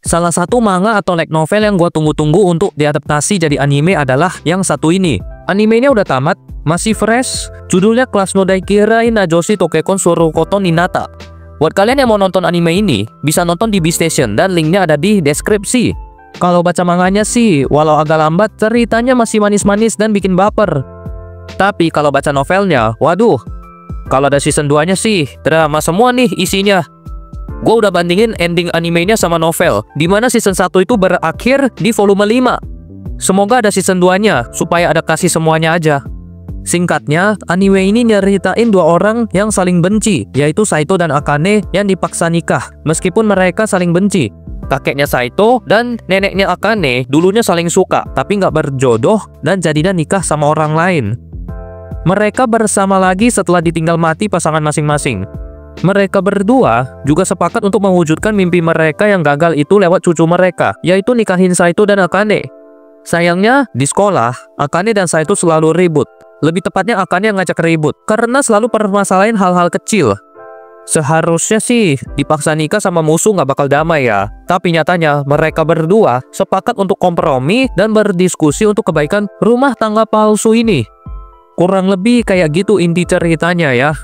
Salah satu manga atau light novel yang gue tunggu-tunggu untuk diadaptasi jadi anime adalah yang satu ini. Animenya udah tamat, masih fresh, judulnya Class no Daikirai Najoshi Tokekon Surukoto Ninata. Buat kalian yang mau nonton anime ini, bisa nonton di B-Station dan linknya ada di deskripsi. Kalau baca manganya sih, walau agak lambat, ceritanya masih manis-manis dan bikin baper. Tapi kalau baca novelnya, waduh, kalau ada season 2-nya sih, drama semua nih isinya. Gue udah bandingin ending animenya sama novel, dimana season 1 itu berakhir di volume 5. Semoga ada season 2-nya, supaya ada kasih semuanya aja. Singkatnya, anime ini nyeritain dua orang yang saling benci, yaitu Saito dan Akane yang dipaksa nikah, meskipun mereka saling benci. Kakeknya Saito dan neneknya Akane dulunya saling suka, tapi nggak berjodoh dan jadinya nikah sama orang lain. Mereka bersama lagi setelah ditinggal mati pasangan masing-masing. Mereka berdua juga sepakat untuk mewujudkan mimpi mereka yang gagal itu lewat cucu mereka, yaitu nikahin Saito dan Akane. Sayangnya, di sekolah, Akane dan Saito selalu ribut. Lebih tepatnya Akane yang ngajak ribut, karena selalu permasalahin hal-hal kecil. Seharusnya sih, dipaksa nikah sama musuh nggak bakal damai ya. Tapi nyatanya, mereka berdua sepakat untuk kompromi dan berdiskusi untuk kebaikan rumah tangga palsu ini. Kurang lebih kayak gitu inti ceritanya ya.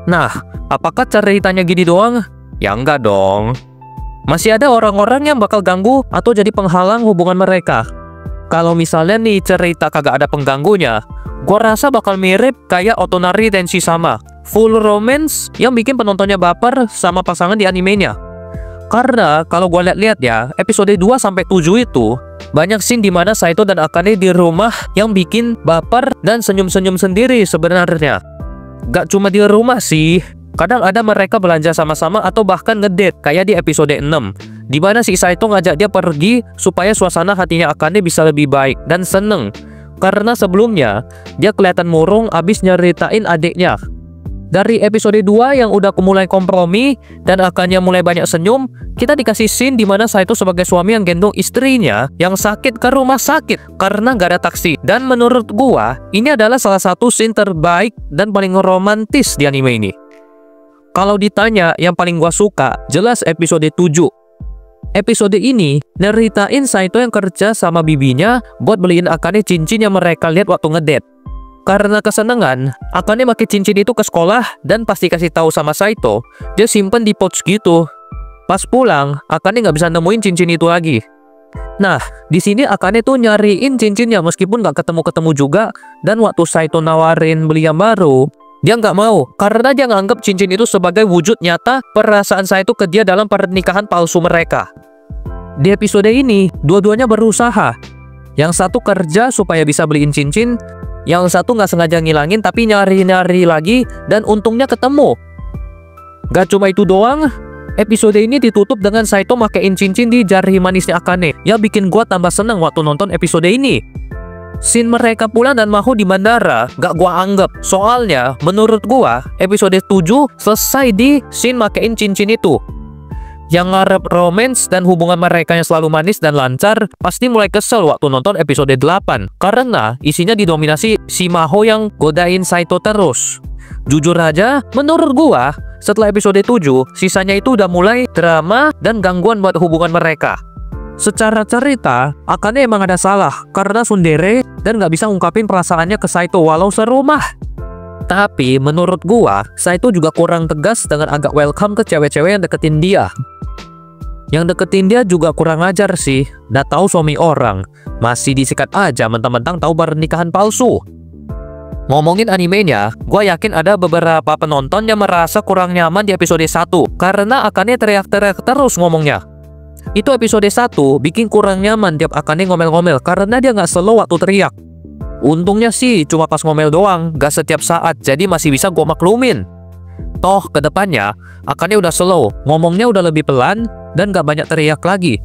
Nah, apakah ceritanya gini doang? Ya enggak dong. Masih ada orang-orang yang bakal ganggu atau jadi penghalang hubungan mereka. Kalau misalnya nih cerita kagak ada pengganggunya, gua rasa bakal mirip kayak Otonari Tenshi sama. Full romance yang bikin penontonnya baper sama pasangan di animenya. Karena kalau gua lihat-lihat ya, episode 2-7 itu banyak scene dimana Saito dan Akane di rumah yang bikin baper dan senyum-senyum sendiri sebenarnya. Gak cuma di rumah sih, kadang ada mereka belanja sama-sama atau bahkan ngedate kayak di episode 6, dimana si Saito ngajak dia pergi supaya suasana hatinya Akane bisa lebih baik dan seneng. Karena sebelumnya, dia kelihatan murung abis nyeritain adiknya. Dari episode 2 yang udah mulai kompromi dan Akane mulai banyak senyum, kita dikasih scene dimana Saito sebagai suami yang gendong istrinya yang sakit ke rumah sakit karena gak ada taksi. Dan menurut gua, ini adalah salah satu scene terbaik dan paling romantis di anime ini. Kalau ditanya yang paling gua suka, jelas episode 7. Episode ini nyeritain Saito yang kerja sama bibinya buat beliin Akane cincin yang mereka lihat waktu ngedate. Karena kesenangan, Akane pakai cincin itu ke sekolah dan pasti kasih tahu sama Saito, dia simpen di pouch gitu. Pas pulang, Akane nggak bisa nemuin cincin itu lagi. Nah, di sini Akane tuh nyariin cincinnya meskipun nggak ketemu-ketemu juga, dan waktu Saito nawarin beli yang baru, dia nggak mau karena dia nganggap cincin itu sebagai wujud nyata perasaan Saito ke dia dalam pernikahan palsu mereka. Di episode ini, dua-duanya berusaha. Yang satu kerja supaya bisa beliin cincin, yang satu nggak sengaja ngilangin tapi nyari-nyari lagi dan untungnya ketemu. Gak cuma itu doang, episode ini ditutup dengan Saito makein cincin di jari manisnya Akane. Ya bikin gua tambah seneng waktu nonton episode ini. Scene mereka pulang dan Maho di bandara gak gua anggap. Soalnya menurut gua episode 7 selesai di scene makein cincin itu. Yang ngarep romance dan hubungan mereka yang selalu manis dan lancar pasti mulai kesel waktu nonton episode 8 karena isinya didominasi si Maho yang godain Saito terus. Jujur aja, menurut gua setelah episode 7 sisanya itu udah mulai drama dan gangguan buat hubungan mereka. Secara cerita, Akane emang ada salah karena tsundere dan gak bisa ngungkapin perasaannya ke Saito walau serumah. Tapi menurut gua, Saito juga kurang tegas dengan agak welcome ke cewek-cewek yang deketin dia. Yang deketin dia juga kurang ajar sih. Udah tahu suami orang, masih disikat aja mentang-mentang tahu pernikahan palsu. Ngomongin animenya, gua yakin ada beberapa penonton yang merasa kurang nyaman di episode 1 karena Akane teriak-teriak terus ngomongnya. Itu episode 1 bikin kurang nyaman tiap Akane ngomel-ngomel karena dia nggak slow waktu teriak. Untungnya sih cuma pas ngomel doang, gak setiap saat, jadi masih bisa gua maklumin. Toh kedepannya, Akane udah slow, ngomongnya udah lebih pelan, dan gak banyak teriak lagi.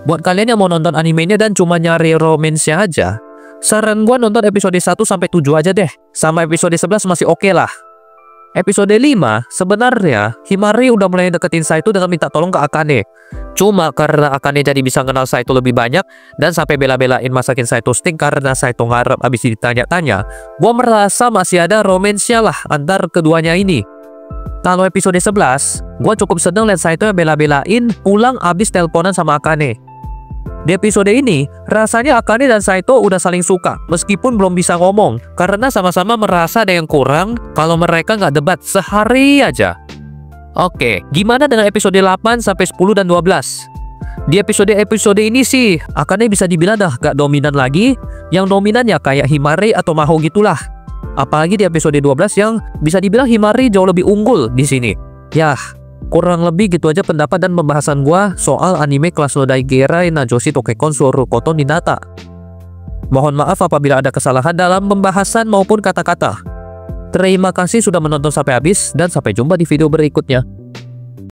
Buat kalian yang mau nonton animenya dan cuma nyari romance-nya aja, saran gua nonton episode 1-7 aja deh. Sama episode 11 masih oke lah. Episode 5, sebenarnya Himari udah mulai deketin Saito dengan minta tolong ke Akane. Cuma karena Akane jadi bisa kenal Saito lebih banyak dan sampai bela-belain masakin Saito steak karena Saito ngarep abis ditanya-tanya, gua merasa masih ada romance-nya lah antar keduanya ini. Kalau episode 11, gua cukup seneng liat Saito yang bela-belain pulang abis teleponan sama Akane. Di episode ini, rasanya Akane dan Saito udah saling suka, meskipun belum bisa ngomong, karena sama-sama merasa ada yang kurang kalau mereka nggak debat sehari aja. Oke, gimana dengan episode 8 sampai 10 dan 12? Di episode ini sih, Akane bisa dibilang dah gak dominan lagi, yang dominan ya kayak Himari atau Maho gitulah. Apalagi di episode 12 yang bisa dibilang Himari jauh lebih unggul di sini. Yah, kurang lebih gitu aja pendapat dan pembahasan gua soal anime Class no Daikeirai Najoshi Tokekon Surukoto Ninata. Mohon maaf apabila ada kesalahan dalam pembahasan maupun kata-kata. Terima kasih sudah menonton sampai habis dan sampai jumpa di video berikutnya.